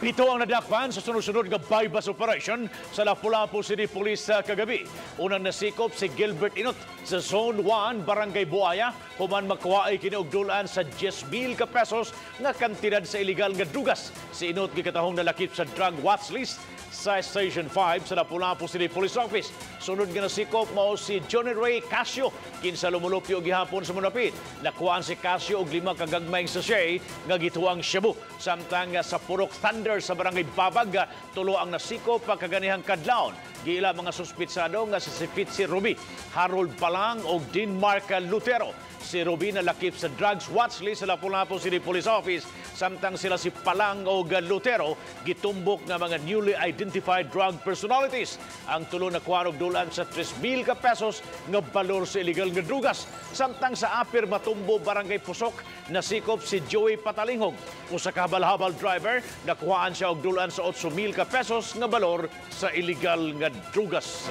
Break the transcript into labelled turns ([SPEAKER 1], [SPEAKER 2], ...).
[SPEAKER 1] Pito ang nadakpan sa sunod-sunod nga bypass operation sa Lapu-Lapu City Police kagabi. Unang nasikop si Gilbert Inot sa Zone 1, Barangay Buaya, human makuwaay kiniugdulan sa 10,000 ka pesos nga kantidad sa illegal nga drugas. Si Inot gikatahong nalakip sa drug watch list sa Station 5 sa Lapu-Lapu City Police Office. Sunod nga nasikop mao si Johnny Ray Casio, kinsa lumulupyo gihapon sa Munapit. Nakuhaan si Casio og 5 ka gagmayng sachet nga gituang shabu. Samtang sa Purok Thunder sa Barangay Babag, tulo ang nasikop pagkaganihang kadlawon. Giila mga suspitsado nga si Fitzy Ruby, Harold Palang o Dinmark Lutero. Si Ruby nalakip sa drugs watch list sa Lapu-Lapu City Police Office, samtang sila si Palang o Lutero gitumbok ng mga newly identified drug personalities. Ang tulo na kuwanog dulan sa 3,000 ka pesos nga balor sa illegal nga drugas. Samtang sa Apir Matumbo, Barangay Pusok, nasikop si Joey Patalingog. Usa ka habal-habal driver, nakuhaan siya og dulan sa 8,000 ka pesos nga balor sa illegal nga drugas.